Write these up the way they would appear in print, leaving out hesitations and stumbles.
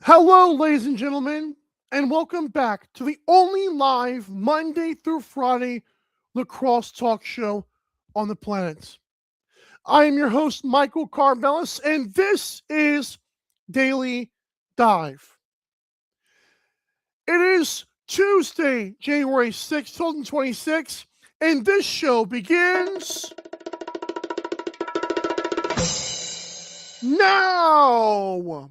Hello, ladies and gentlemen, and welcome back to the only live Monday through Friday lacrosse talk show on the planet. I am your host, Michael Karvelis, and this is Daily Dive. It is Tuesday, January 6th, 2026, and this show begins now.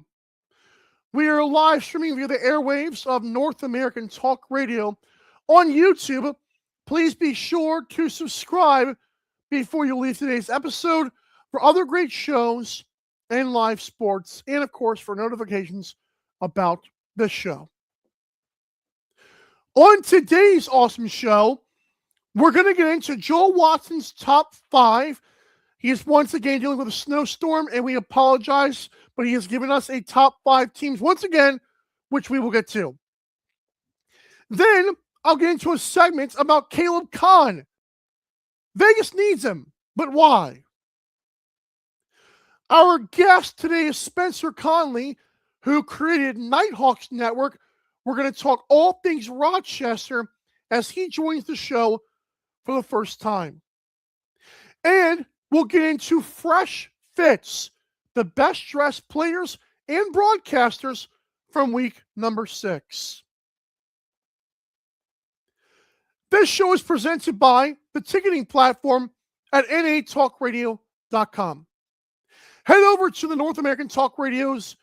We are live streaming via the airwaves of North American Talk Radio on YouTube. Please be sure to subscribe before you leave today's episode for other great shows and live sports, and of course for notifications about this show. On today's awesome show, we're going to get into Joel Watson's top five. He is once again dealing with a snowstorm, and we apologize, but he has given us a top five teams once again, which we will get to. Then I'll get into a segment about Caleb Kahn. Vegas needs him, but why? Our guest today is Spencer Conley, who created Knighthawks Network. We're going to talk all things Rochester as he joins the show for the first time. And we'll get into Fresh Fits, the best dressed players and broadcasters from week number 6. This show is presented by the ticketing platform at natalkradio.com. Head over to the North American Talk Radio's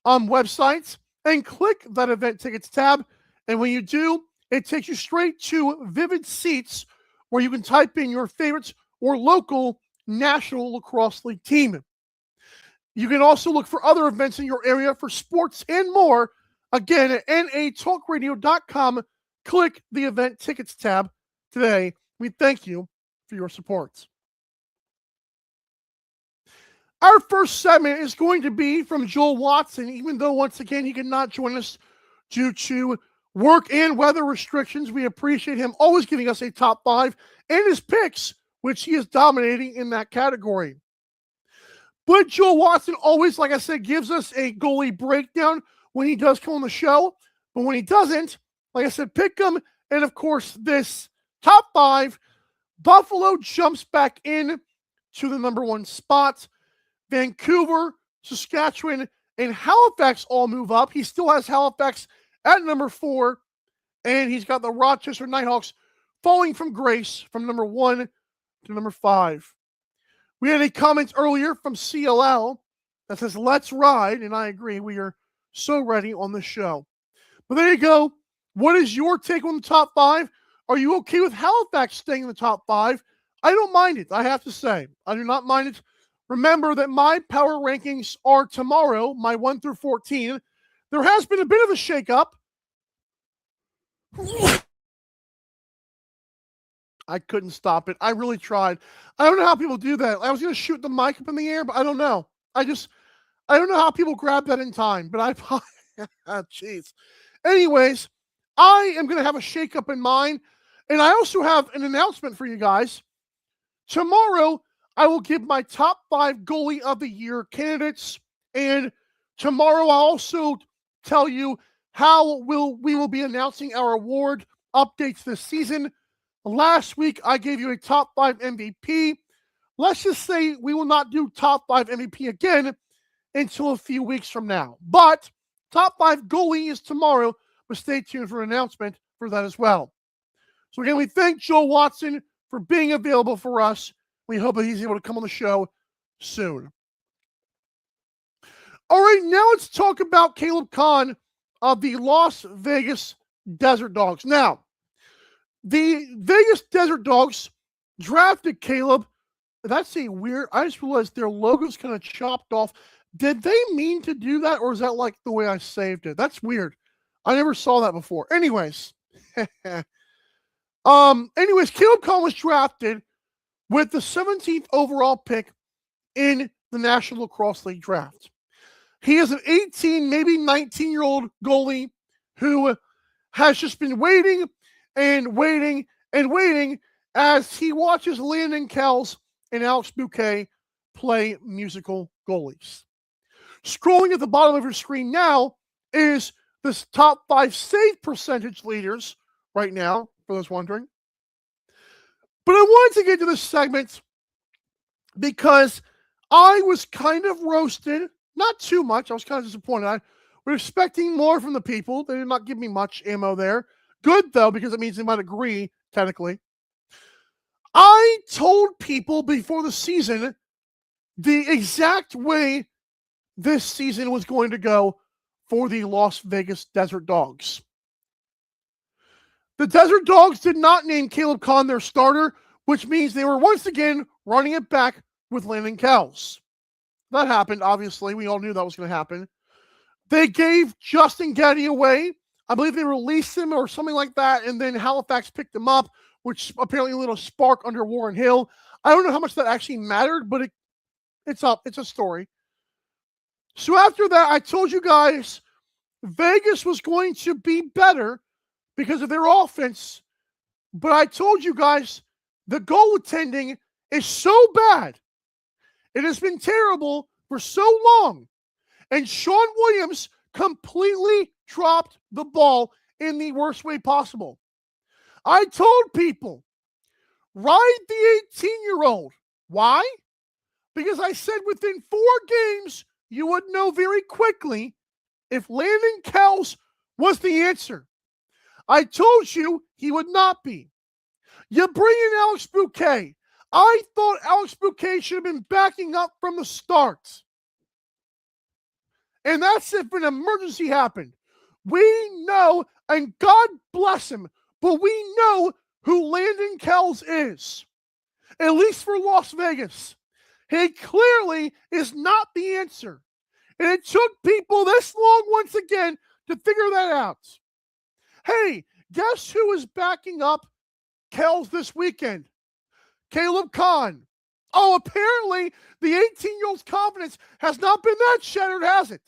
website and click that event tickets tab. And when you do, it takes you straight to Vivid Seats, where you can type in your favorites or local National Lacrosse League team. You can also look for other events in your area for sports and more. Again, at natalkradio.com, click the event tickets tab today. We thank you for your support. Our first segment is going to be from Joel Watson, even though once again he could not join us due to work and weather restrictions. We appreciate him always giving us a top five and his picks, which he is dominating in that category. But Joel Watson always, like I said, gives us a goalie breakdown when he does come on the show. But when he doesn't, like I said, pick him. And of course, this top five, Buffalo jumps back in to the number 1 spot. Vancouver, Saskatchewan, and Halifax all move up. He still has Halifax at number 4. And he's got the Rochester Knighthawks falling from grace from number 1 to number 5. We had a comment earlier from CLL that says, let's ride. And I agree. We are so ready on this show. But there you go. What is your take on the top 5? Are you okay with Halifax staying in the top 5? I don't mind it, I have to say. I do not mind it. Remember that my power rankings are tomorrow, my 1 through 14. There has been a bit of a shakeup. I couldn't stop it. I really tried. I don't know how people do that. I was going to shoot the mic up in the air, but I don't know. I don't know how people grab that in time, but jeez. Anyways, I am going to have a shakeup in mind, and I also have an announcement for you guys. Tomorrow, I will give my top 5 goalie of the year candidates, and tomorrow I'll also tell you how we will be announcing our award updates this season. Last week, I gave you a top 5 MVP. Let's just say we will not do top 5 MVP again until a few weeks from now. But top 5 goalie is tomorrow, but stay tuned for an announcement for that as well. So again, we thank Joel Watson for being available for us. We hope that he's able to come on the show soon. All right, now let's talk about Caleb Kahn of the Las Vegas Desert Dogs. Now, the Vegas Desert Dogs drafted Caleb. That's a weird, I just realized their logo's kind of chopped off. Did they mean to do that, or is that like the way I saved it? That's weird. I never saw that before. Anyways, Caleb Kahn was drafted with the 17th overall pick in the National Lacrosse League draft. He is an 18, maybe 19-year-old goalie who has just been waiting and waiting and waiting as he watches Landon Kells and Alex Bouquet play musical goalies. Scrolling at the bottom of your screen now is the top 5 save percentage leaders right now, for those wondering. But I wanted to get to this segment because I was kind of roasted. Not too much. I was kind of disappointed. I was expecting more from the people. They did not give me much ammo there. Good, though, because it means they might agree, technically. I told people before the season the exact way this season was going to go for the Las Vegas Desert Dogs. The Desert Dogs did not name Caleb Kahn their starter, which means they were once again running it back with Landon Kells. That happened, obviously. We all knew that was going to happen. They gave Justin Getty away. I believe they released him or something like that, and then Halifax picked him up, which apparently a little spark under Warren Hill. I don't know how much that actually mattered, but it's up. It's a story. So after that, I told you guys Vegas was going to be better because of their offense, but I told you guys the goaltending is so bad. It has been terrible for so long. And Sean Williams completely dropped the ball in the worst way possible. I told people, ride the 18-year-old. Why? Because I said within 4 games, you would know very quickly if Landon Kells was the answer. I told you he would not be. You bring in Alex Bouquet. I thought Alex Bouquet should have been backing up from the start. And that's if an emergency happened. We know, and God bless him, but we know who Landon Kells is. At least for Las Vegas. He clearly is not the answer. And it took people this long once again to figure that out. Hey, guess who is backing up Kells this weekend? Caleb Kahn. Oh, apparently the 18-year-old's confidence has not been that shattered, has it?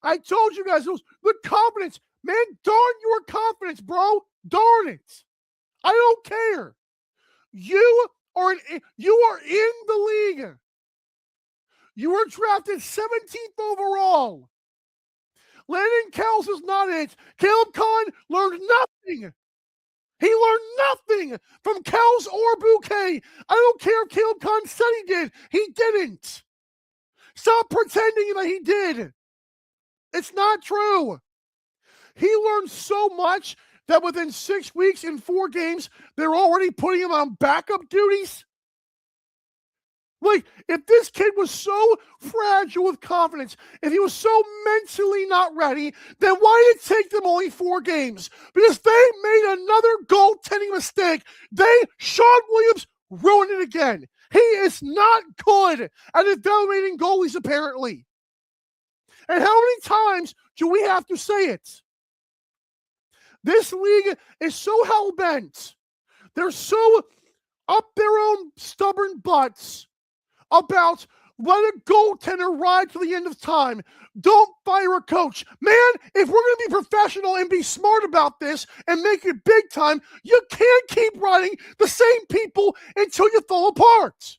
I told you guys, the confidence. Man, darn your confidence, bro. Darn it. I don't care. You are in the league. You were drafted 17th overall. Landon Kells is not it. Caleb Kahn learned nothing. He learned nothing from Kells or Bouquet. I don't care if Caleb Kahn said he did. He didn't. Stop pretending that he did. It's not true. He learned so much that within 6 weeks and 4 games, they're already putting him on backup duties. Like, if this kid was so fragile with confidence, if he was so mentally not ready, then why did it take them only 4 games? Because they made another goaltending mistake. Sean Williams ruined it again. He is not good at evaluating goalies, apparently. And how many times do we have to say it? This league is so hell-bent. They're so up their own stubborn butts about let a goaltender ride to the end of time. Don't fire a coach. Man, if we're going to be professional and be smart about this and make it big time, you can't keep riding the same people until you fall apart.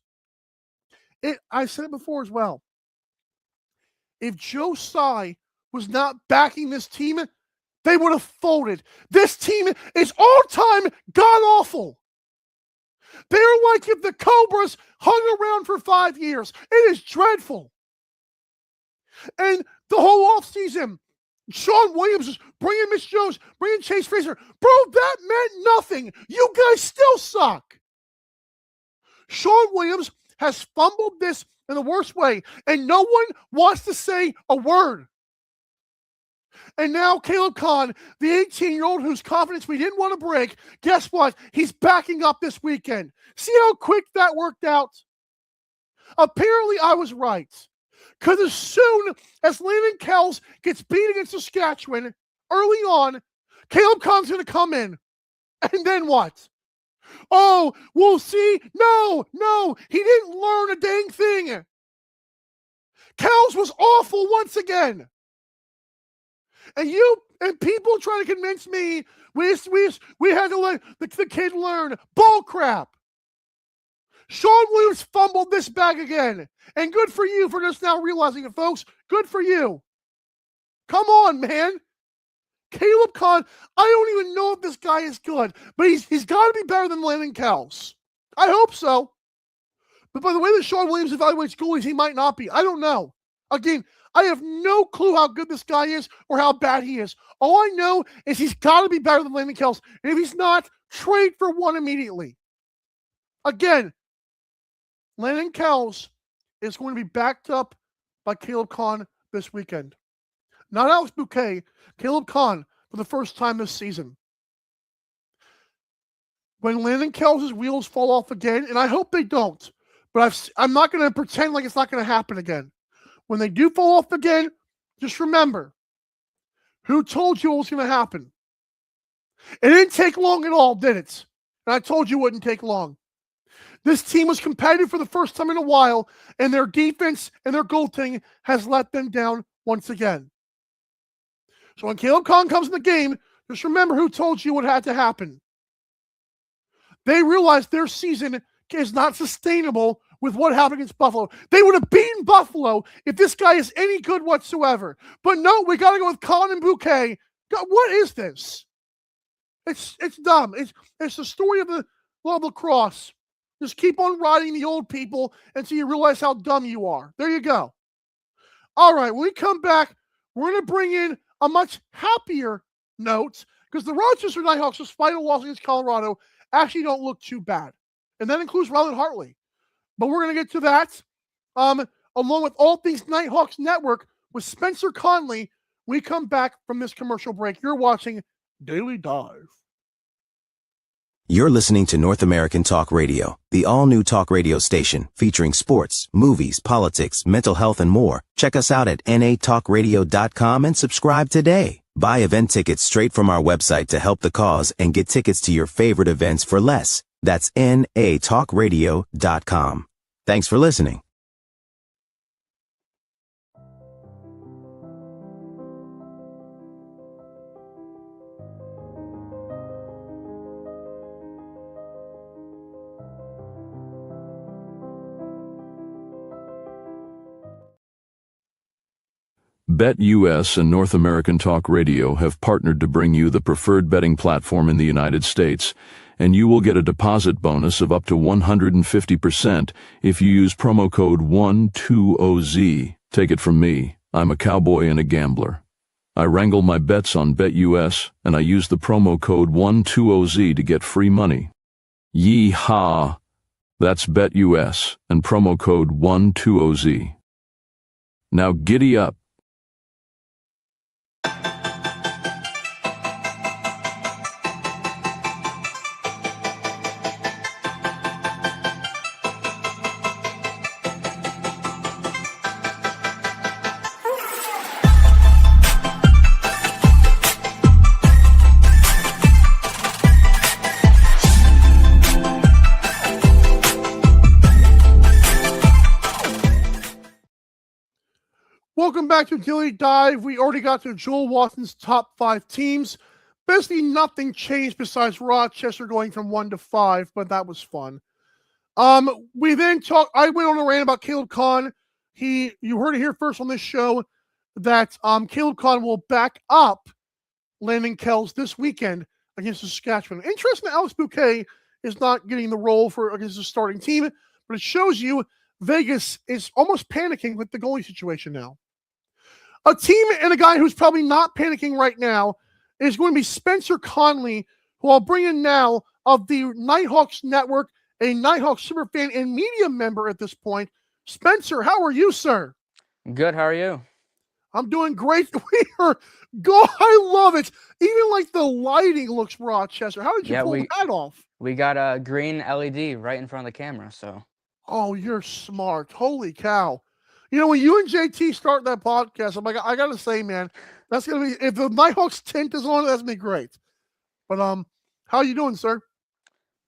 I said it before as well. If Joe Tsai was not backing this team, they would have folded. This team is all-time god-awful. They're like if the Cobras hung around for 5 years. It is dreadful. And the whole offseason, Sean Williams is bringing Mitch Jones, bringing Chase Fraser. Bro, that meant nothing. You guys still suck. Sean Williams has fumbled this in the worst way, and no one wants to say a word. And now Caleb Kahn, the 18-year-old whose confidence we didn't want to break, guess what? He's backing up this weekend. See how quick that worked out? Apparently, I was right. Because as soon as Landon Kells gets beat against Saskatchewan early on, Caleb Kahn's going to come in. And then what? Oh, we'll see. No, he didn't learn a dang thing. Kells was awful once again. And people trying to convince me we had to let the kid learn. Bull crap. Sean Williams fumbled this bag again. And good for you for just now realizing it, folks. Good for you. Come on, man. Caleb Kahn, I don't even know if this guy is good, but he's got to be better than Landon Kells. I hope so. But by the way that Sean Williams evaluates goalies, he might not be. I don't know. Again, I have no clue how good this guy is or how bad he is. All I know is he's got to be better than Landon Kells. And if he's not, trade for one immediately. Again, Landon Kells is going to be backed up by Caleb Kahn this weekend. Not Alex Bouquet, Caleb Kahn for the first time this season. When Landon Kells' wheels fall off again, and I hope they don't, but I'm not going to pretend like it's not going to happen again. When they do fall off again, just remember, who told you it was going to happen? It didn't take long at all, did it? And I told you it wouldn't take long. This team was competitive for the first time in a while, and their defense and their goaltending has let them down once again. So when Caleb Kahn comes in the game, just remember who told you what had to happen. They realized their season is not sustainable with what happened against Buffalo. They would have beaten Buffalo if this guy is any good whatsoever. But no, we got to go with Colin and Bouquet. God, what is this? It's dumb. It's the story of the lacrosse. Just keep on riding the old people until you realize how dumb you are. There you go. All right, when we come back, we're going to bring in a much happier note because the Rochester Knighthawks' final loss against Colorado actually don't look too bad. And that includes Ryland Hartley. But we're going to get to that along with all things Knighthawks Network with Spencer Conley. We come back from this commercial break. You're watching Daily Dive. You're listening to North American Talk Radio, the all-new talk radio station featuring sports, movies, politics, mental health, and more. Check us out at natalkradio.com and subscribe today. Buy event tickets straight from our website to help the cause and get tickets to your favorite events for less. That's natalkradio.com. Thanks for listening. BetUS and North American Talk Radio have partnered to bring you the preferred betting platform in the United States, and you will get a deposit bonus of up to 150% if you use promo code 120Z. Take it from me, I'm a cowboy and a gambler. I wrangle my bets on BetUS, and I use the promo code 120Z to get free money. Yee-haw! That's BetUS and promo code 120Z. Now giddy up. Welcome back to Daily Dive. We already got to Joel Watson's top 5 teams. Basically, nothing changed besides Rochester going from 1 to 5, but that was fun. We then talked. I went on a rant about Caleb Kahn. You heard it here first on this show that Caleb Kahn will back up Landon Kells this weekend against Saskatchewan. Interesting that Alex Bouquet is not getting the role against the starting team, but it shows you Vegas is almost panicking with the goalie situation now. A team and a guy who's probably not panicking right now is going to be Spencer Conley, who I'll bring in now of the Knighthawks Network, a Knighthawks superfan and media member at this point. Spencer, how are you, sir? Good. How are you? I'm doing great. I love it. Even like the lighting looks Rochester. How did you pull that off? We got a green LED right in front of the camera, so. Oh, you're smart. Holy cow. You know, when you and JT start that podcast, I'm like, I got to say, man, that's going to be, if the Nighthawks tint is on, that's going to be great. But how are you doing, sir?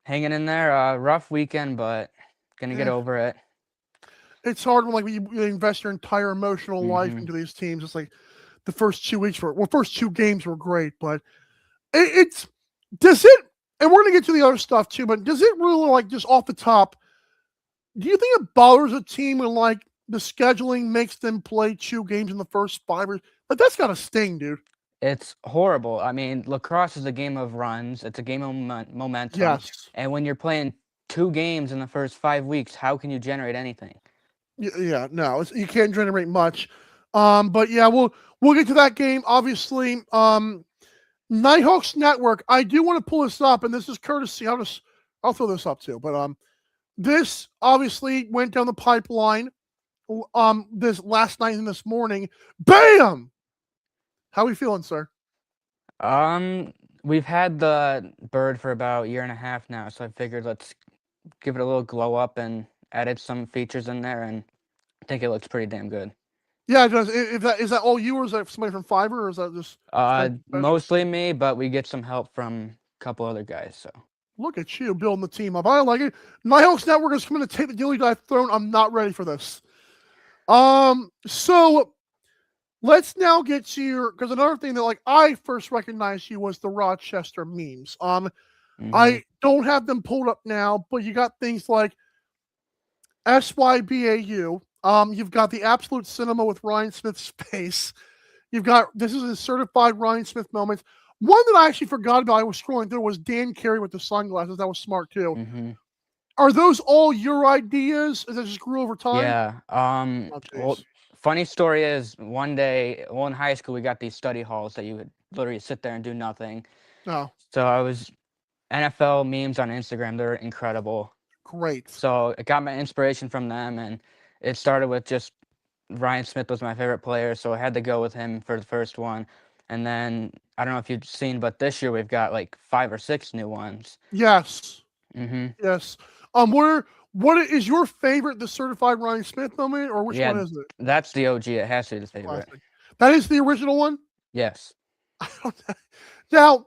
Hanging in there. Rough weekend, but going to get over it. It's hard when you invest your entire emotional life into these teams. It's like the first 2 weeks first 2 games were great, but and we're going to get to the other stuff too, but does it really, just off the top, do you think it bothers a team when, the scheduling makes them play 2 games in the first 5 or like that's gotta sting, dude. It's horrible. I mean, lacrosse is a game of runs. It's a game of momentum. Yes. And when you're playing 2 games in the first 5 weeks, how can you generate anything? Yeah, no, you can't generate much. But yeah, we'll get to that game. Obviously, Knighthawks Network. I do want to pull this up, and this is courtesy. I'll throw this up too. But this obviously went down the pipeline. This last night and this morning. Bam! How are we feeling, sir? We've had the bird for about a year and a half now, so I figured let's give it a little glow up and added some features in there, and I think it looks pretty damn good. Yeah, it does. Is that all you, or is that somebody from Fiverr, or is that just mostly me, but we get some help from a couple other guys. So look at you building the team up. I like it. Nighthawks Network is coming to take the Dilly Dive throne. I'm not ready for this. So let's now get to your, because another thing that like I first recognized you was the Rochester memes. I don't have them pulled up now, but you got things like SYBAU. You've got the Absolute Cinema with Ryan Smith's face. You've got, this is a certified Ryan Smith moment. One that I actually forgot about, I was scrolling through, was Dan Carey with the sunglasses. That was smart too. Are those all your ideas? Is that just grew over time? Yeah. Well, funny story is one day, in high school, we got these study halls that you would literally sit there and do nothing. Oh. So I was NFL memes on Instagram. They're incredible. Great. So it got my inspiration from them, and it started with just Ryan Smith was my favorite player, so I had to go with him for the first one. And then I don't know if you've seen, but this year we've got like 5 or 6 new ones. Yes. Yes. What is your favorite, the certified Ryan Smith moment, or which one is it? That's the OG. It has to be the favorite. Classic. That is the original one? Yes. Now,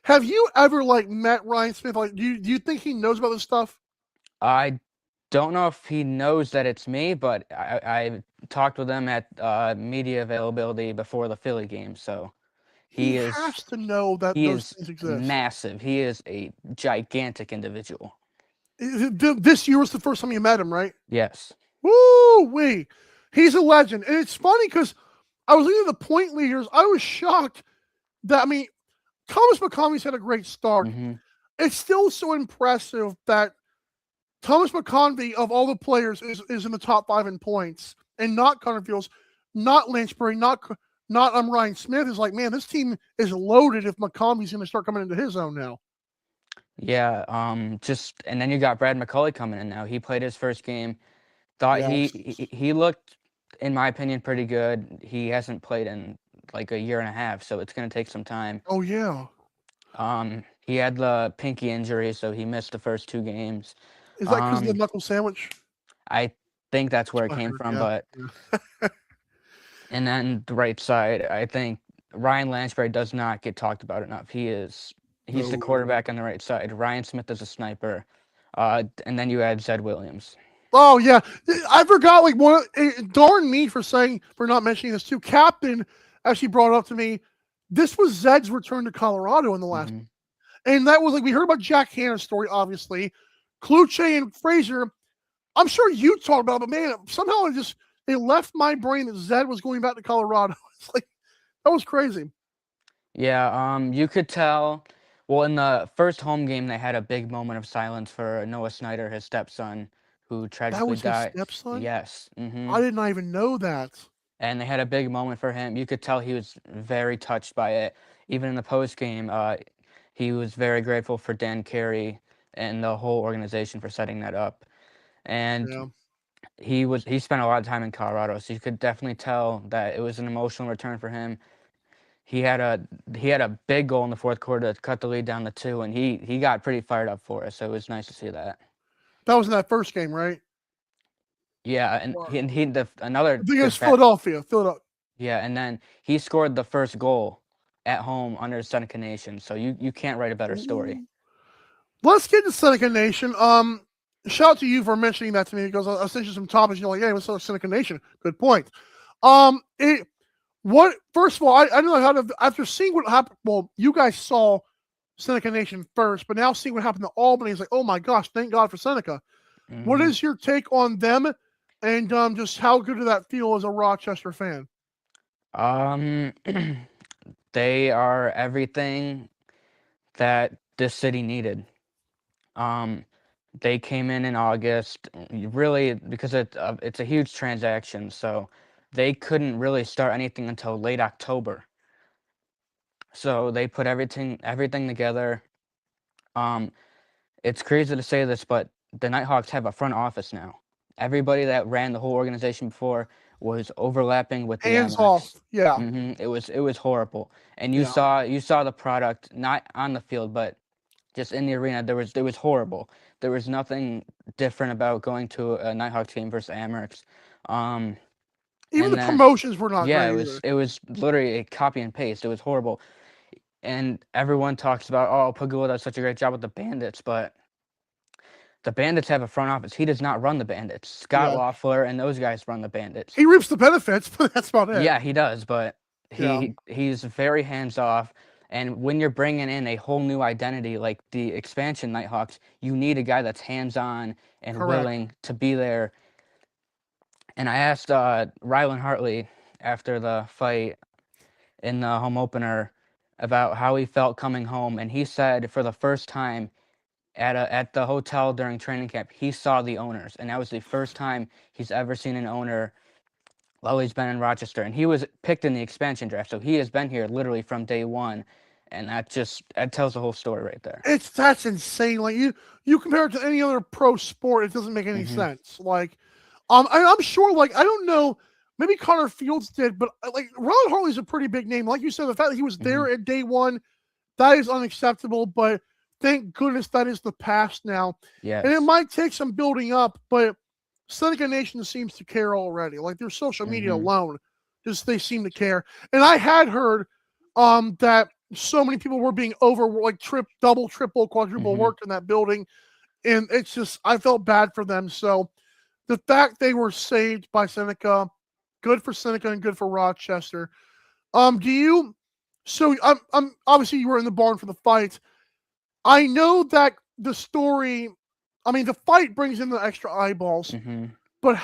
have you ever like met Ryan Smith? Like, do you think he knows about this stuff? I don't know if he knows that it's me, but I talked with him at media availability before the Philly game, so he has to know that those things exist. Massive. He is a gigantic individual. This year was the first time you met him, right? Yes. Woo-wee. He's a legend. And it's funny because I was looking at the point leaders. I was shocked that, I mean, Thomas McConvey's had a great start. It's still so impressive that Thomas McConvey, of all the players, is in the top 5 in points, and not Connor Fields, not Lynchbury, not Ryan Smith. Is like, man, this team is loaded if McConvey's going to start coming into his own now. Yeah, and then you got Brad McCulley coming in now. He played his first game. Thought he looked, in my opinion, pretty good. He hasn't played in like a year and a half, so it's going to take some time. Oh yeah. He had the pinky injury, so he missed the first 2 games. Is that because of the knuckle sandwich? I think that's where it came from, but and then the right side, I think Ryan Lansbury does not get talked about enough. He's the quarterback on the right side. Ryan Smith is a sniper. And then you add Zed Williams. Oh yeah. I forgot, like, darn me for not mentioning this too. Captain actually brought up to me, this was Zed's return to Colorado in the last and that was like, we heard about Jack Hanna's story, obviously. Kluche and Fraser, I'm sure you talked about it, but man, somehow it left my brain that Zed was going back to Colorado. It's like, that was crazy. Yeah, you could tell. Well, in the first home game, they had a big moment of silence for Noah Snyder, his stepson, who tragically died. That was his stepson? Yes. I did not even know that. And they had a big moment for him. You could tell he was very touched by it. Even in the post game, he was very grateful for Dan Carey and the whole organization for setting that up. And he spent a lot of time in Colorado, so you could definitely tell that it was an emotional return for him. He had a big goal in the fourth quarter to cut the lead down to 2, and he got pretty fired up for us, so it was nice to see that. That was in that first game, right? Yeah, and I think it was Philadelphia. Yeah, and then he scored the first goal at home under Seneca Nation, so you can't write a better story. Let's get to Seneca Nation. Shout out to you for mentioning that to me, because I sent you some topics. You're like, hey, what's up, Seneca Nation? Good point. First of all, I don't know how to, after seeing what happened, well, you guys saw Seneca Nation first, but now seeing what happened to Albany is like, oh my gosh, thank God for Seneca. What is your take on them And just how good did that feel as a Rochester fan? They are everything that this city needed. They came in August, really because it's a huge transaction, so they couldn't really start anything until late October. So they put everything together. Um, it's crazy to say this, but the Nighthawks have a front office now. Everybody that ran the whole organization before was overlapping with the Hands off. MX. Yeah. It was horrible, and you Yeah. saw the product not on the field, but just in the arena. There was horrible. There was nothing different about going to a Nighthawks game versus Amerks. Even And the then promotions were not yeah, great either. it was literally a copy and paste. It was horrible, and everyone talks about, oh, Pagula does such a great job with the Bandits, but the Bandits have a front office. He does not run the Bandits. Scott Yeah. Loeffler and those guys run the Bandits. He reaps the benefits, but that's about it. Yeah, he does, but Yeah. he's very hands off. And when you're bringing in a whole new identity like the expansion Nighthawks, you need a guy that's hands on and Correct. willing to be there. And I asked Rylan Hartley after the fight in the home opener about how he felt coming home, and he said for the first time at the hotel during training camp, he saw the owners, and that was the first time he's ever seen an owner while he's been in Rochester. And he was picked in the expansion draft, so he has been here literally from day one, and that tells the whole story right there. That's insane. Like you compare it to any other pro sport, it doesn't make any sense. Like, I'm sure. Like, I don't know. Maybe Connor Fields did, but like Ron Hartley's a pretty big name. Like you said, the fact that he was there at day one, that is unacceptable. But thank goodness that is the past now. Yes. And it might take some building up, but Seneca Nation seems to care already. Like their social media alone, just they seem to care. And I had heard that so many people were being double, triple, quadruple worked in that building. And it's just, I felt bad for them. So the fact they were saved by Seneca, good for Seneca and good for Rochester. I'm obviously you were in the barn for the fight. I know that the story, the fight brings in the extra eyeballs, but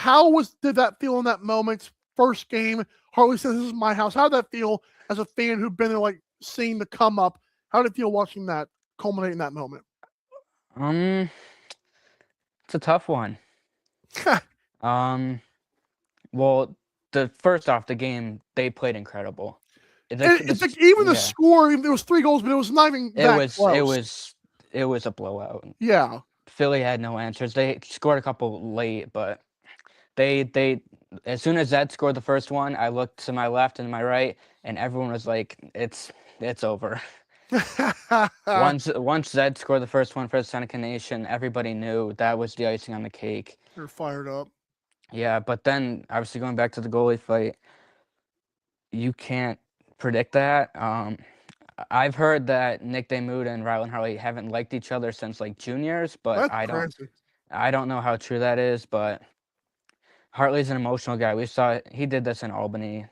did that feel in that moment? First game, Hartley says, "This is my house." How did that feel as a fan who'd been there, like seeing the come up? How did it feel watching that culminate in that moment? It's a tough one. Well, first off, the game they played incredible. The score, there was 3 goals, but it was not even close. It was a blowout. Yeah. Philly had no answers. They scored a couple late, but they as soon as Zed scored the first one, I looked to my left and my right, and everyone was like, it's over. Once Zed scored the first one for the Seneca Nation, everybody knew that was the icing on the cake. They're fired up. Yeah, but then obviously going back to the goalie fight, you can't predict that. I've heard that Nick Demuda and Rylan Hartley haven't liked each other since like juniors, but That's crazy. I don't know how true that is. But Hartley's an emotional guy. We saw he did this in Albany,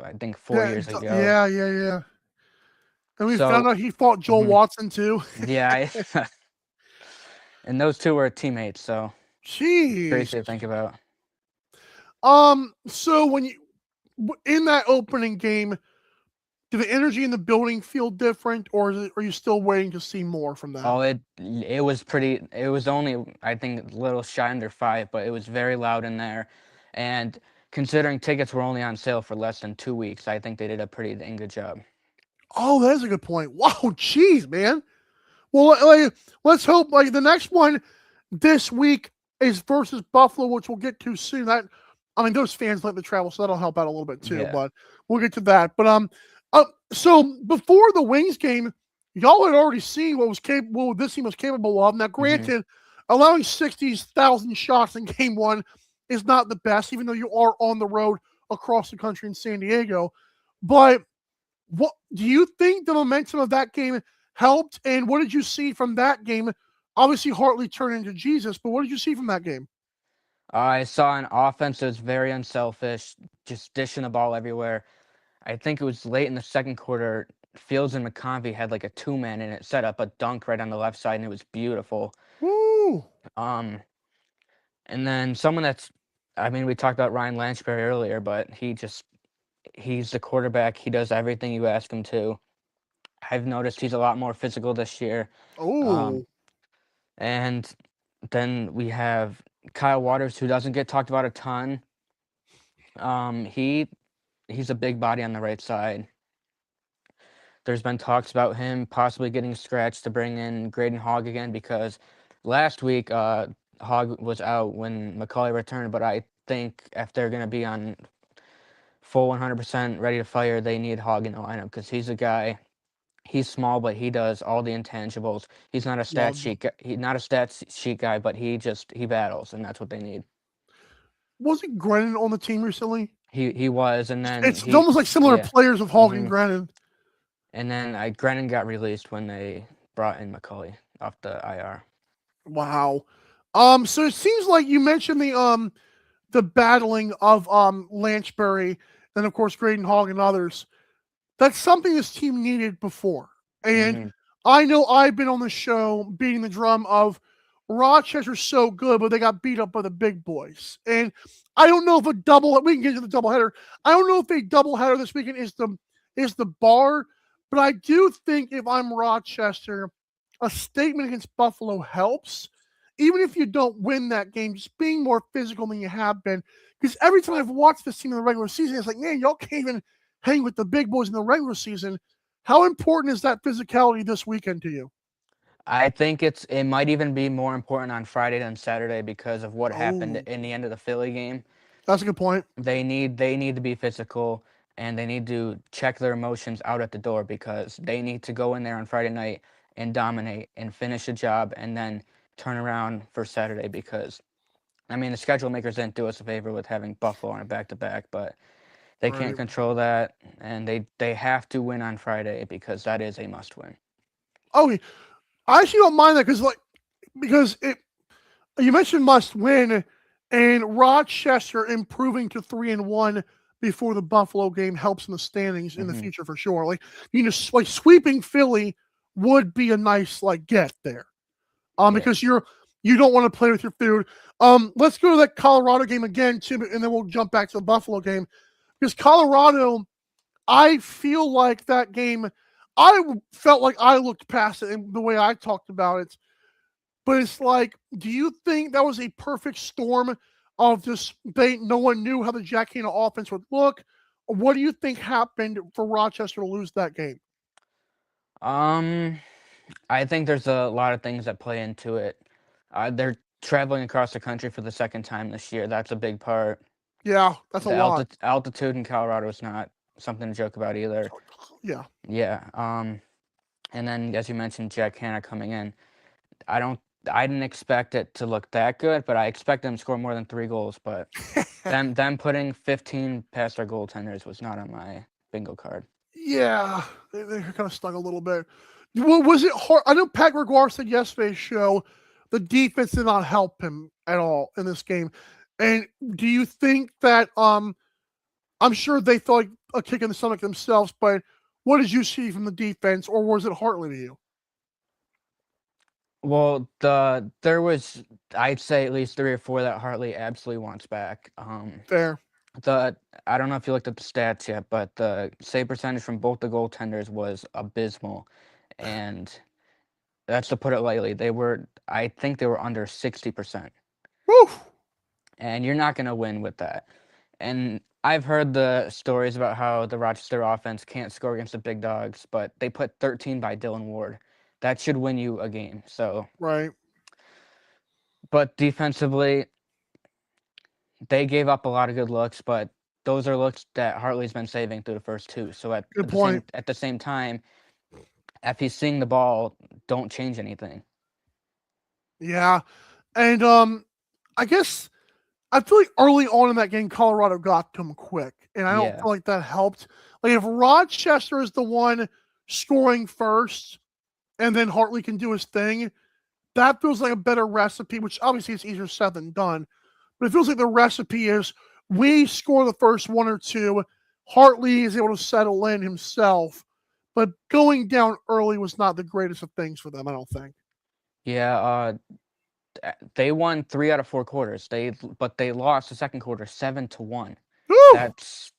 I think 4 years ago. Yeah. And we found out he fought Joel Watson too. Yeah, and those two were teammates. So jeez, crazy to think about. So when you in that opening game, did the energy in the building feel different, or are you still waiting to see more from that? Oh, it was pretty. It was only, I think, a little shy under 5, but it was very loud in there. And considering tickets were only on sale for less than 2 weeks, I think they did a pretty dang good job. Oh, that is a good point. Wow, jeez, man. Well, let's hope the next one this week is versus Buffalo, which we'll get to soon. Those fans like to travel, so that'll help out a little bit too. Yeah. But we'll get to that. But so before the Wings game, y'all had already seen what this team was capable of. Now, granted, allowing 60,000 shots in game 1 is not the best, even though you are on the road across the country in San Diego. But what do you think the momentum of that game helped? And what did you see from that game? Obviously, Hartley turned into Jesus, but what did you see from that game? I saw an offense that was very unselfish, just dishing the ball everywhere. I think it was late in the second quarter. Fields and McConvey had like a 2-man, and it set up a dunk right on the left side, and it was beautiful. Woo! And then someone that's I mean, we talked about Ryan Lanchbury earlier, but he's the quarterback. He does everything you ask him to. I've noticed he's a lot more physical this year. Um, Oh, and then we have Kyle Waters, who doesn't get talked about a ton. He's a big body on the right side. There's been talks about him possibly getting scratched to bring in Graydon Hogg again because last week Hogg was out when McCauley returned, but I think if they're going to be on full 100% ready to fire, they need Hogg in the lineup because he's a guy. He's small, but he does all the intangibles. He's not a stat love. sheet. He's not a stat sheet guy, but he battles, and that's what they need. Wasn't Grennan on the team recently? He was, and then It's almost like similar yeah, players of Hogg and Grennan. and then Grennan got released when they brought in McCauley off the IR. Wow. So it seems like you mentioned the battling of Lanchbury, and of course Graydon Hogg and others. That's something this team needed before. And I know I've been on the show beating the drum of Rochester's so good, but they got beat up by the big boys. And I don't know if we can get to the doubleheader. I don't know if a doubleheader this weekend is the bar, but I do think if I'm Rochester, a statement against Buffalo helps. Even if you don't win that game, just being more physical than you have been. Because every time I've watched this team in the regular season, it's like, man, y'all can't even hang with the big boys in the regular season. How important is that physicality this weekend to you? I think it might even be more important on Friday than Saturday because of what happened in the end of the Philly game. That's a good point. They need to be physical and they need to check their emotions out at the door because they need to go in there on Friday night and dominate and finish a job and then turn around for Saturday because I mean the schedule makers didn't do us a favor with having Buffalo on a back-to-back, but they can't control that and they have to win on Friday because that is a must win. Oh, I actually don't mind that because you mentioned must win, and Rochester improving to 3-1 before the Buffalo game helps in the standings in the future for sure. Like sweeping Philly would be a nice get there, because you don't want to play with your food. Let's go to that Colorado game again, Tim, and then we'll jump back to the Buffalo game because Colorado. I feel like that game, I felt like I looked past it in the way I talked about it. But it's like, do you think that was a perfect storm of just no one knew how the Jack Hanna offense would look? Or what do you think happened for Rochester to lose that game? I think there's a lot of things that play into it. They're traveling across the country for the second time this year. That's a big part. Yeah, that's a lot. Altitude in Colorado is not something to joke about either. Yeah. Yeah. And then as you mentioned, Jack Hanna coming in. I didn't expect it to look that good, but I expect them to score more than 3 goals. But them putting 15 past their goaltenders was not on my bingo card. Yeah, they kind of stung a little bit. Was it hard? I know Pat Gregoire said yesterday's show the defense did not help him at all in this game. And do you think that I'm sure they felt like a kick in the stomach themselves, but what did you see from the defense, or was it Hartley to you? Well, there was I'd say at least 3 or 4 that Hartley absolutely wants back. Fair. I don't know if you looked at the stats yet, but the save percentage from both the goaltenders was abysmal, and that's to put it lightly. I think they were under 60%, Woo! and you're not going to win with that. And I've heard the stories about how the Rochester offense can't score against the big dogs, but they put 13 by Dylan Ward. That should win you a game. So, Right. but defensively, they gave up a lot of good looks, but those are looks that Hartley's been saving through the first 2. So at the same time, if he's seeing the ball, don't change anything. Yeah. And I guess I feel like early on in that game, Colorado got to him quick. And I don't feel like that helped. Like if Rochester is the one scoring first and then Hartley can do his thing, that feels like a better recipe, which obviously it's easier said than done. But it feels like the recipe is we score the first 1 or 2. Hartley is able to settle in himself. But going down early was not the greatest of things for them, I don't think. Yeah, They won 3 out of 4 quarters. But they lost the second quarter 7-1. Woo!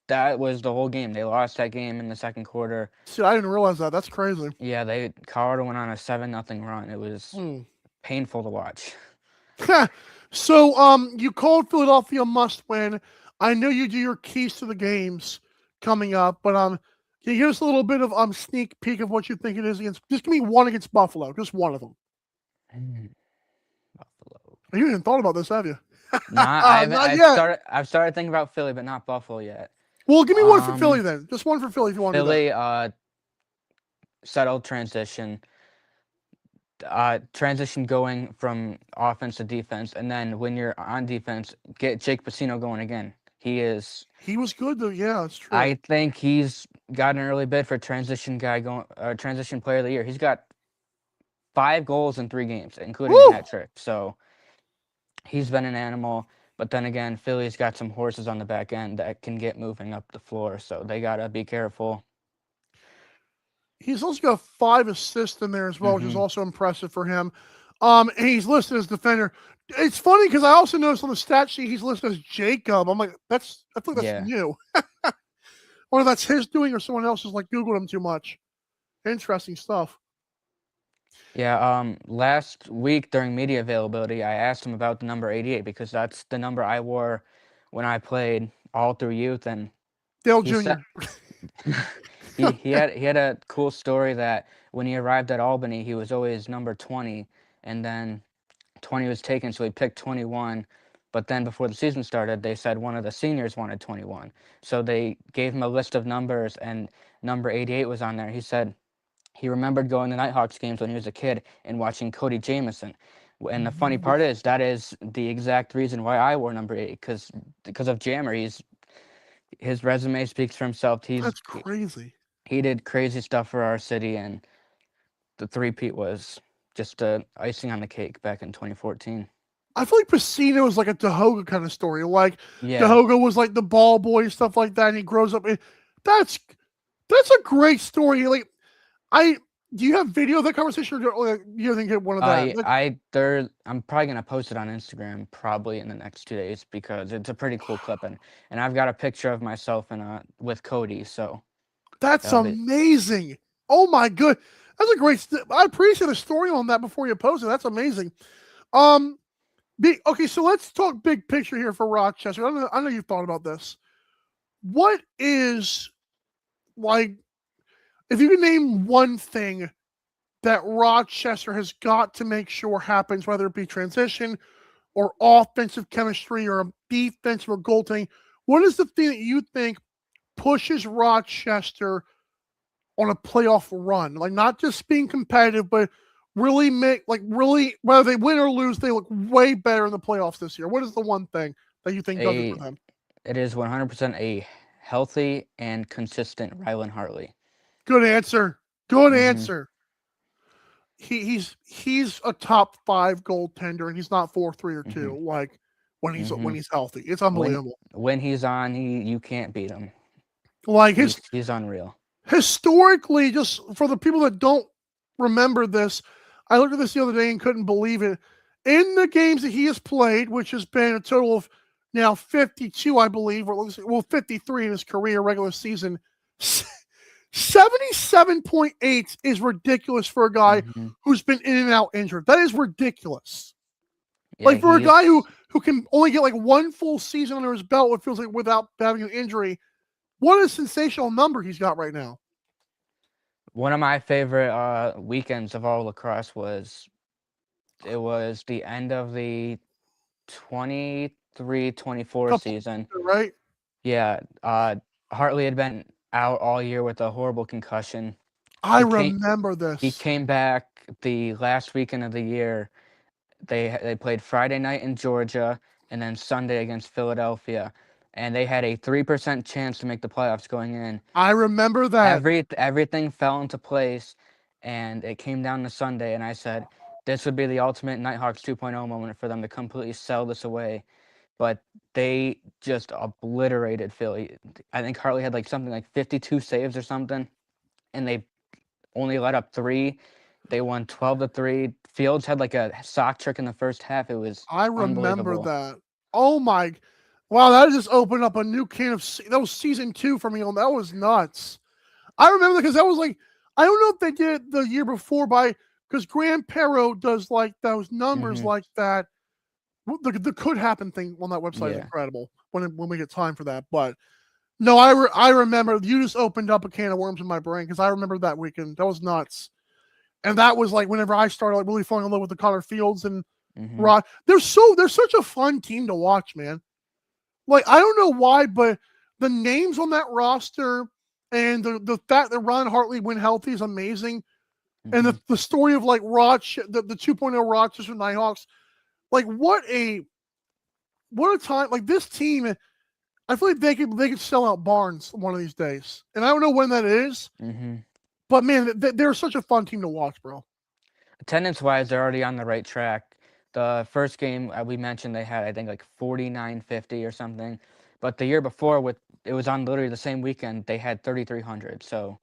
That was the whole game. They lost that game in the second quarter. See, I didn't realize that. That's crazy. Yeah, Colorado went on a 7-0 run. It was painful to watch. So, you called Philadelphia must win. I know you do your keys to the games coming up, but can you give us a little bit of sneak peek of what you think it is against? Just give me one against Buffalo, just one of them. Buffalo. You haven't thought about this, have you? Not yet. I've started thinking about Philly, but not Buffalo yet. Well, give me one for Philly then. Just one for Philly if you want to do Philly, settled transition. Transition going from offense to defense, and then when you're on defense, get Jake Pacino going again. He was good though. Yeah, that's true. I think he's got an early bid for transition player of the year. He's got 5 goals in 3 games, including a hat trick. So he's been an animal. But then again, Philly's got some horses on the back end that can get moving up the floor. So they gotta be careful. He's also got 5 assists in there as well, which is also impressive for him. And he's listed as defender. It's funny because I also noticed on the stat sheet he's listed as Jacob. I'm like, I feel like that's new. Or that's his doing, or someone else has like Googled him too much. Interesting stuff. Yeah. Last week during media availability, I asked him about the number 88 because that's the number I wore when I played all through youth, and Dale Jr. He had a cool story that when he arrived at Albany, he was always number 20, and then 20 was taken, so he picked 21. But then before the season started, they said one of the seniors wanted 21. So they gave him a list of numbers, and number 88 was on there. He said he remembered going to Knighthawks games when he was a kid and watching Cody Jamieson. And the funny part is that is the exact reason why I wore number 8, because of Jammer. His resume speaks for himself. That's crazy. He did crazy stuff for our city, and the three-peat was just icing on the cake back in 2014. I feel like Pacino is like a Dahoga kind of story. Like Dahoga was like the ball boy and stuff like that, and he grows up. That's a great story. Like, do you have video of that conversation, or you think it one of that? I'm probably gonna post it on Instagram probably in the next 2 days because it's a pretty cool clip, and I've got a picture of myself with Cody. So that's amazing. Oh my good, that's a great. I appreciate the story on that before you post it. That's amazing. Okay, so let's talk big picture here for Rochester. I know you've thought about this. What is, like, if you can name one thing that Rochester has got to make sure happens, whether it be transition or offensive chemistry or defensive or goaltending, what is the thing that you think pushes Rochester on a playoff run? Like, not just being competitive, but really whether they win or lose, they look way better in the playoffs this year. What is the one thing that you think does it for them? It is 100% a healthy and consistent Rylan Hartley. Good answer. Good answer. He's a top 5 goaltender, and he's not 4-3 or 2. Like when he's healthy, it's unbelievable. When he's on, you can't beat him. Like he's unreal. Historically, just for the people that don't remember this, I looked at this the other day and couldn't believe it. In the games that he has played, which has been a total of now 52, I believe, or 53 in his career regular season. 77.8 is ridiculous for a guy who's been in and out injured. That is ridiculous. Yeah, like for a guy who can only get like one full season under his belt, it feels like, without having an injury. What a sensational number he's got right now. One of my favorite weekends of all lacrosse was the end of the 23-24 season. Right? Yeah. Hartley had been out all year with a horrible concussion. I remember this. He came back the last weekend of the year. They played Friday night in Georgia and then Sunday against Philadelphia, and they had a 3% chance to make the playoffs going in. I remember that. Everything fell into place, and it came down to Sunday, and I said, this would be the ultimate Nighthawks 2.0 moment for them to completely sell this away. But they just obliterated Philly. I think Hartley had something like 52 saves or something, and they only let up 3. They won 12-3. Fields had like a sock trick in the first half. It was I remember unbelievable. that. Oh my, wow, that just opened up a new can of, that was season 2 for me. That was nuts. I remember because that was like, I don't know if they did it the year before because Graham Perro does like those numbers like that. The could happen thing on that website is Yeah. incredible when we get time for that. But no, I remember you just opened up a can of worms in my brain because I remember that weekend. That was nuts. And that was like whenever I started like really falling in love with the Connor Fields and Rod. They're such a fun team to watch, man. Like I don't know why, but the names on that roster and the fact that Ron Hartley went healthy is amazing. And the story of like the 2.0 Rochester Knighthawks, like what a time. Like this team, I feel like they could sell out barns one of these days. And I don't know when that is. But man, they're such a fun team to watch, bro. Attendance-wise, they're already on the right track. The first game we mentioned, they had I think like 4,950 or something, but the year before, it was on literally the same weekend, they had 3,300. So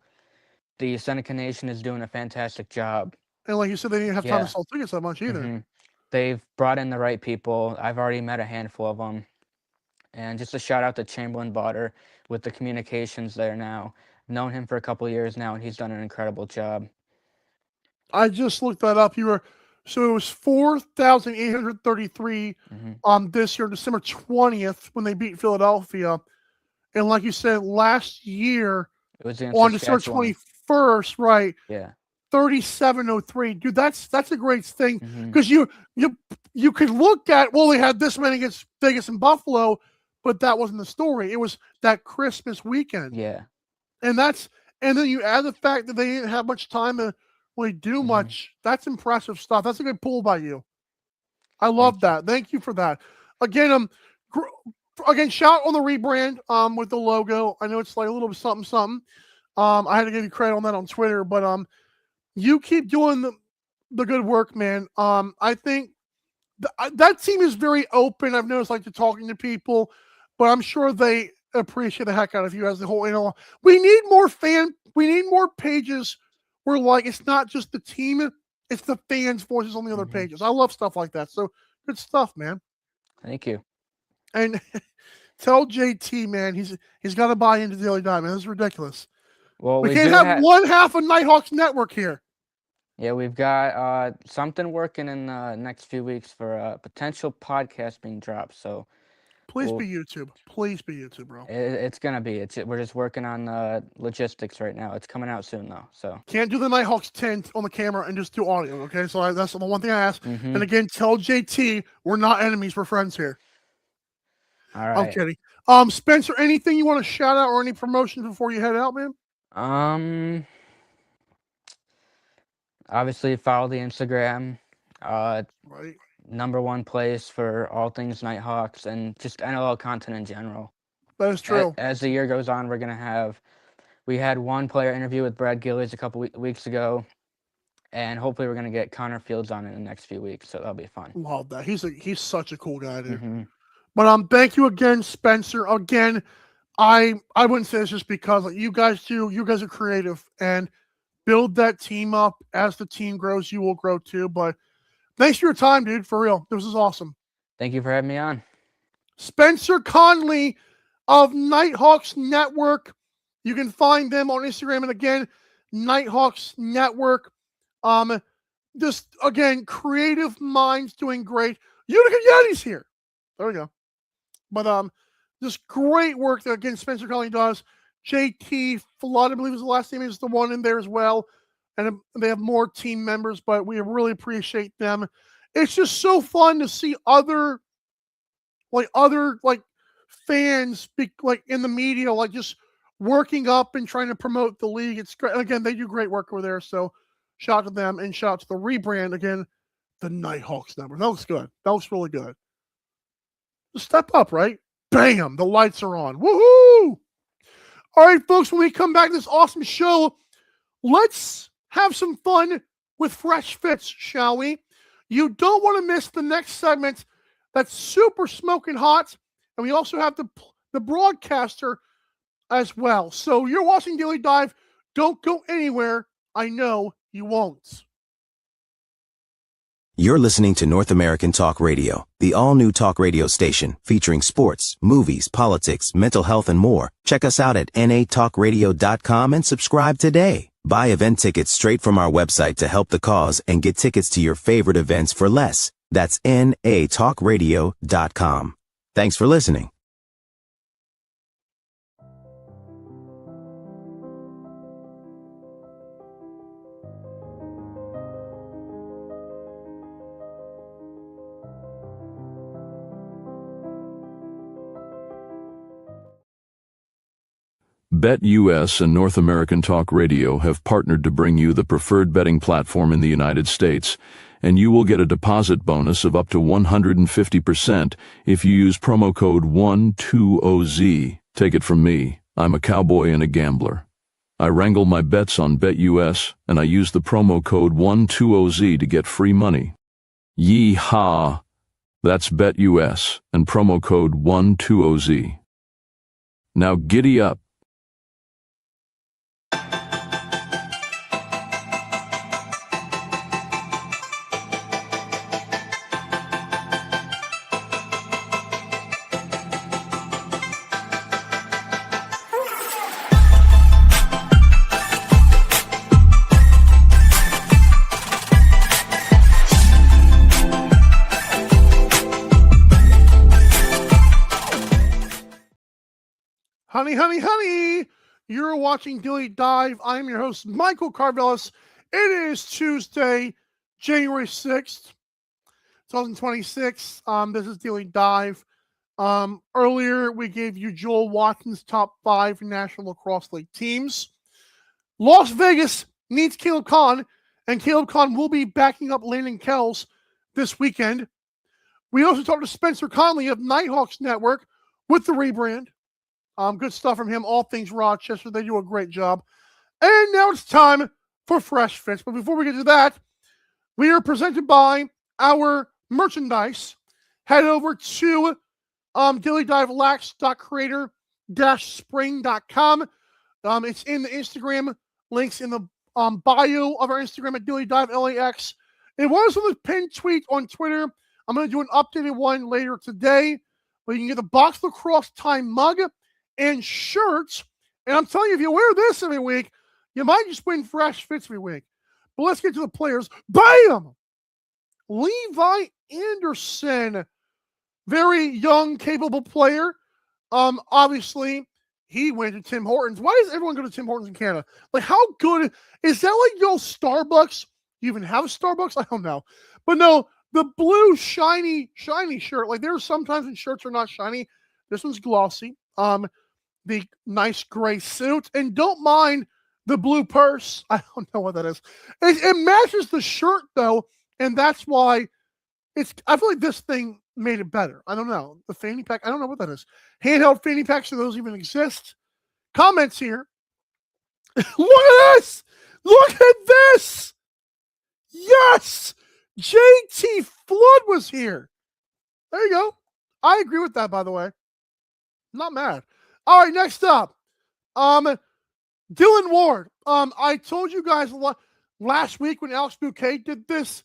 the Seneca Nation is doing a fantastic job. And like you said, they didn't have time to sell tickets that much either. They've brought in the right people. I've already met a handful of them. And just a shout out to Chamberlain Botter with the communications there now. Known him for a couple of years now, and he's done an incredible job. I just looked that up. So it was 4,833 this year, December 20th, when they beat Philadelphia. And like you said, last year it was on December 21st, right? Yeah. 3,703. Dude, that's a great thing because you could look at, well, they had this many against Vegas and Buffalo, but that wasn't the story. It was that Christmas weekend. Yeah. And then you add the fact that they didn't have much time to really do much. That's impressive stuff. That's a good pull by you. I love that. Thank you for that. Again, shout on the rebrand with the logo. I know it's like a little something. I had to give you credit on that on Twitter, but you keep doing the good work, man. I think that team is very open. I've noticed like to talking to people, but I'm sure they appreciate the heck out of you as the whole NLL. We need more pages where like it's not just the team, it's the fans' voices on the other pages. I love stuff like that. So good stuff, man. Thank you. And tell JT, man, he's got to buy into Daily Diamond. This is ridiculous. Well, we can't have one half of Nighthawks Network here. Yeah, we've got something working in the next few weeks for a potential podcast being dropped. So please be YouTube. Please be YouTube, bro. It's gonna be. We're just working on the logistics right now. It's coming out soon though. So can't do the Nighthawks 10 on the camera and just do audio. Okay, so that's the one thing I ask. And again, tell JT we're not enemies. We're friends here. All right. I'm kidding. Spencer, anything you want to shout out or any promotions before you head out, man? Obviously follow the Instagram. Right. #1 place for all things Nighthawks and just NLL content in general. That is true. As the year goes on, we had one player interview with Brad Gillies a couple weeks ago, and hopefully we're gonna get Connor Fields on in the next few weeks, so that'll be fun. Love that. He's such a cool guy, dude. But thank you again, Spencer. Again, I wouldn't say this just because like you guys are creative and build that team up. As the team grows, you will grow too. But thanks for your time, dude. For real. This is awesome. Thank you for having me on. Spencer Conley of Nighthawks Network. You can find them on Instagram. And again, Nighthawks Network. Just again, creative minds doing great. Utica Yeti's here. There we go. But just great work that again Spencer Conley does. JT Flood, I believe is the last name, is the one in there as well. And they have more team members, but we really appreciate them. It's just so fun to see other fans be like in the media, like just working up and trying to promote the league. It's great. Again, they do great work over there. So shout out to them and shout out to the rebrand again, the Nighthawks Network. That looks good. That looks really good. Just step up, right? Bam! The lights are on. Woohoo! All right, folks, when we come back to this awesome show, let's have some fun with Fresh Fits, shall we? You don't want to miss the next segment that's super smoking hot. And we also have the broadcaster as well. So you're watching Daily Dive. Don't go anywhere. I know you won't. You're listening to North American Talk Radio, the all-new talk radio station featuring sports, movies, politics, mental health, and more. Check us out at natalkradio.com and subscribe today. Buy event tickets straight from our website to help the cause and get tickets to your favorite events for less. That's natalkradio.com. Thanks for listening. BetUS and North American Talk Radio have partnered to bring you the preferred betting platform in the United States, and you will get a deposit bonus of up to 150% if you use promo code 120Z. Take it from me, I'm a cowboy and a gambler. I wrangle my bets on BetUS, and I use the promo code 120Z to get free money. Yee-haw! That's BetUS and promo code 120Z. Now giddy up. Honey, honey, honey, you're watching Daily Dive. I'm your host, Michael Karvelis. It is Tuesday, January 6th, 2026. This is Daily Dive. Earlier, we gave you Joel Watson's top 5 National Lacrosse League teams. Las Vegas needs Caleb Kahn, and Caleb Kahn will be backing up Landon Kells this weekend. We also talked to Spencer Conley of Knighthawks Network with the rebrand. Good stuff from him, all things Rochester. They do a great job. And now it's time for Fresh Fits. But before we get to that, we are presented by our merchandise. Head over to dailydivelacks.creator-spring.com. It's in the Instagram links in the bio of our Instagram at dailydive.lax. It was on the pinned tweet on Twitter. I'm going to do an updated one later today. But you can get the Box Lacrosse Time mug and shirts. And I'm telling you, if you wear this every week, you might just win Fresh Fits every week. But let's get to the players. Bam! Levi Anderson, very young, capable player. Obviously, he went to Tim Hortons. Why does everyone go to Tim Hortons in Canada? Like, how good is that? Like, Starbucks? You even have a Starbucks? I don't know. But no, the blue shiny shirt. Like, there are sometimes when shirts are not shiny. This one's glossy. The nice gray suit, and don't mind the blue purse. I don't know what that is. It matches the shirt though, and that's why I feel like this thing made it better. I don't know. The fanny pack, I don't know what that is. Handheld fanny packs, do those even exist? Comments here. Look at this! Look at this! Yes! JT Flood was here. There you go. I agree with that, by the way. Not mad. All right, next up, Dylan Ward. I told you guys last week when Alex Bouquet did this.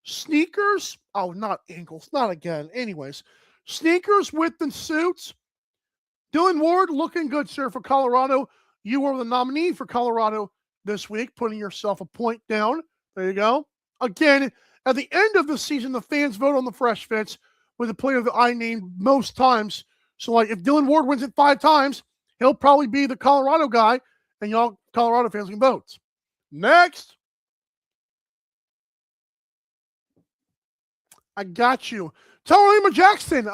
Sneakers. Oh, not ankles. Not again. Anyways, sneakers with the suits. Dylan Ward looking good, sir, for Colorado. You were the nominee for Colorado this week, putting yourself a point down. There you go. Again, at the end of the season, the fans vote on the Fresh Fits with the player that I named most times. So, like, if Dylan Ward wins it 5 times, he'll probably be the Colorado guy, and y'all Colorado fans can vote. Next. I got you. Tyler Jackson.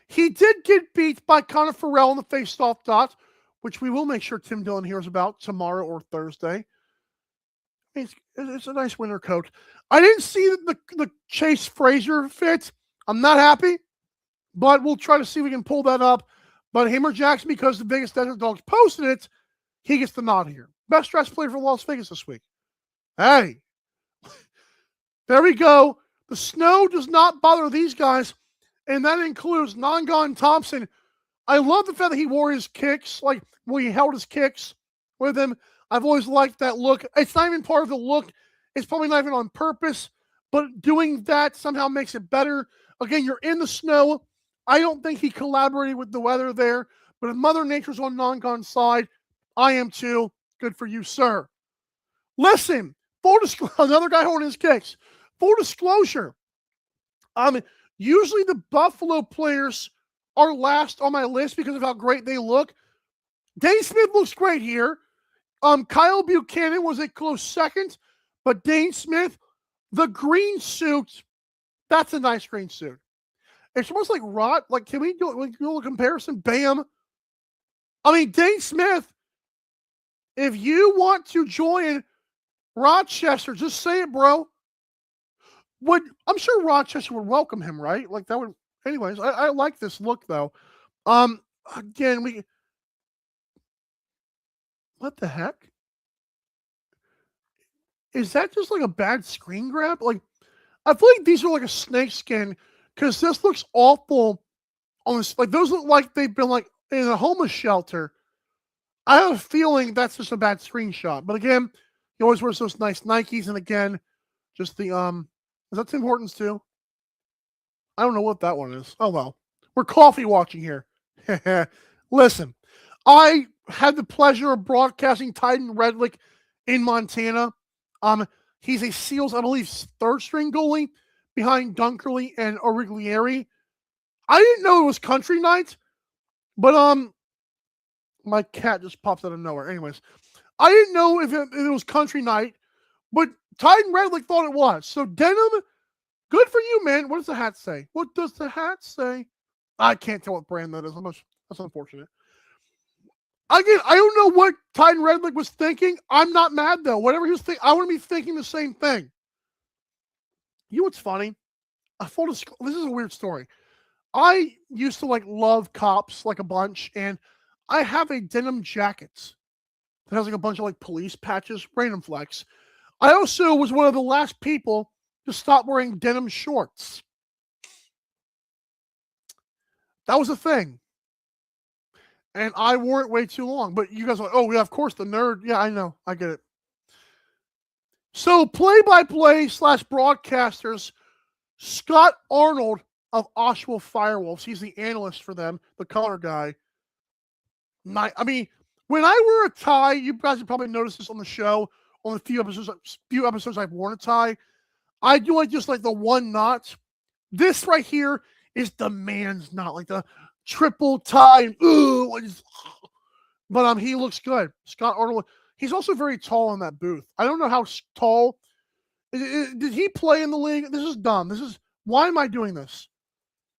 He did get beat by Connor Farrell in the face-off dot, which we will make sure Tim Dillon hears about tomorrow or Thursday. It's a nice winter coat. I didn't see the Chase Frazier fit. I'm not happy. But we'll try to see if we can pull that up. But Hammer Jackson, because the Vegas Desert Dogs posted it, he gets the nod here. Best dressed player for Las Vegas this week. Hey. There we go. The snow does not bother these guys, and that includes Nangon Thompson. I love the fact that he wore his kicks, like when he held his kicks with him. I've always liked that look. It's not even part of the look. It's probably not even on purpose, but doing that somehow makes it better. Again, you're in the snow. I don't think he collaborated with the weather there, but if Mother Nature's on non-gun's side, I am too. Good for you, sir. Listen, full disclosure, another guy holding his kicks. Full disclosure, usually the Buffalo players are last on my list because of how great they look. Dane Smith looks great here. Kyle Buchanan was a close second, but Dane Smith, the green suit, that's a nice green suit. It's almost like rot. Like, can we do a comparison? Bam. I mean, Dane Smith, if you want to join Rochester, just say it, bro. I'm sure Rochester would welcome him, right? Like that would. Anyways, I like this look though. Again, what the heck? Is that just like a bad screen grab? Like, I feel like these are like a snake skin because this looks awful on this. Like, those look like they've been like in a homeless shelter. I have a feeling that's just a bad screenshot. But again, he always wears those nice Nikes, and again, just the is that Tim Hortons too? I don't know what that one is. Oh well. We're coffee watching here. Listen, I had the pleasure of broadcasting Titan Redlick in Montana. He's a Seals, I believe, third string goalie behind Dunkerley and Origlieri. I didn't know it was country night, but my cat just pops out of nowhere. Anyways, I didn't know if it was country night, but Titan Redlick thought it was. So Denim, good for you, man. What does the hat say? What does the hat say? I can't tell what brand that is. That's unfortunate. Again, I don't know what Titan Redlick was thinking. I'm not mad, though. Whatever he was thinking, I want to be thinking the same thing. You know what's funny? This is a weird story. I used to love cops like a bunch, and I have a denim jacket that has a bunch of police patches, random flex. I also was one of the last people to stop wearing denim shorts. That was a thing. And I wore it way too long. But you guys are like, oh, yeah, of course, the nerd. Yeah, I know. I get it. So play-by-play / broadcasters, Scott Arnold of Oshawa Firewolves. He's the analyst for them, the color guy. I mean, when I wear a tie, you guys have probably noticed this on the show, on the few episodes I've worn a tie. I do just the one knot. This right here is the man's knot, like the triple tie. But he looks good. Scott Arnold. He's also very tall in that booth. I don't know how tall. Did he play in the league? This is dumb. Why am I doing this?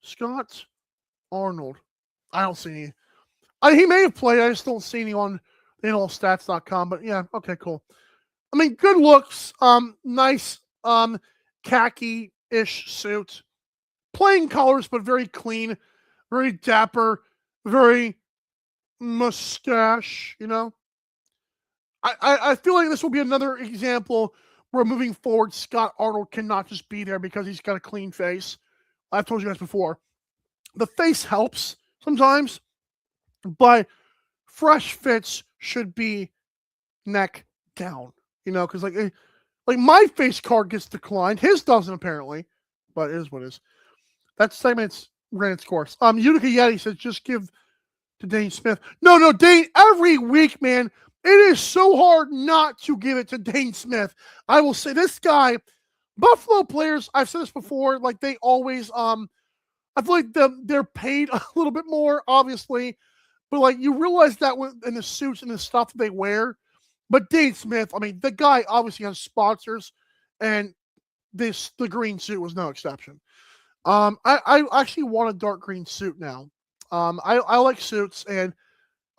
Scott Arnold. I don't see any. He may have played. I just don't see any on NLStats.com. But yeah, okay, cool. I mean, good looks. Nice khaki-ish suit. Plain colors, but very clean, very dapper, very mustache, I feel like this will be another example where moving forward, Scott Arnold cannot just be there because he's got a clean face. I've told you guys before. The face helps sometimes, but fresh fits should be neck down, because my face card gets declined. His doesn't apparently, but it is what it is. That segment's ran its course. Utica Yeti says, just give to Dane Smith. No, Dane, every week, man, it is so hard not to give it to Dane Smith. I will say this guy, Buffalo players, I've said this before, they always, I feel like they're paid a little bit more, obviously, but you realize that in the suits and the stuff that they wear. But Dane Smith, I mean, the guy obviously has sponsors, and the green suit was no exception. I actually want a dark green suit now. I like suits, and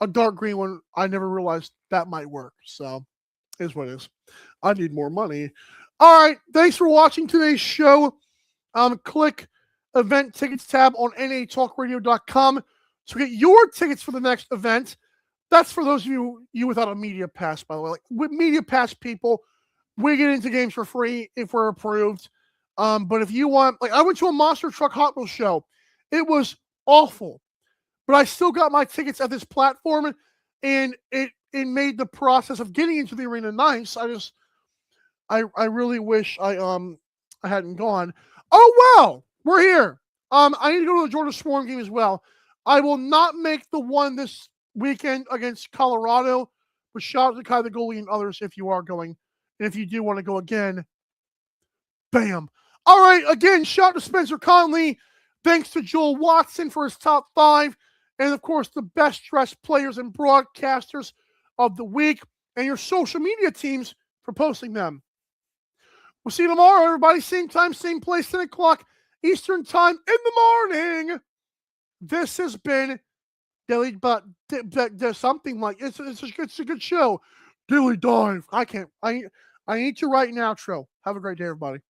a dark green one, I never realized that might work. So, is what it is. I need more money. All right. Thanks for watching today's show. Click event tickets tab on natalkradio.com to get your tickets for the next event. That's for those of you without a media pass, by the way. With media pass people, we get into games for free if we're approved. But if you want, I went to a Monster Truck Hot Wheels show. It was awful. But I still got my tickets at this platform, and it made the process of getting into the arena nice. I really wish I I hadn't gone. Oh, well, we're here. I need to go to the Georgia Swarm game as well. I will not make the one this weekend against Colorado, but shout out to Kai the goalie and others if you are going. And if you do want to go again, bam. All right, again, shout out to Spencer Conley. Thanks to Joel Watson for his top 5. And, of course, the best dressed players and broadcasters of the week. And your social media teams for posting them. We'll see you tomorrow, everybody. Same time, same place, 10 o'clock Eastern time in the morning. This has been Daily, but something like it's a good show. Daily Dive. I need to write an outro. Have a great day, everybody.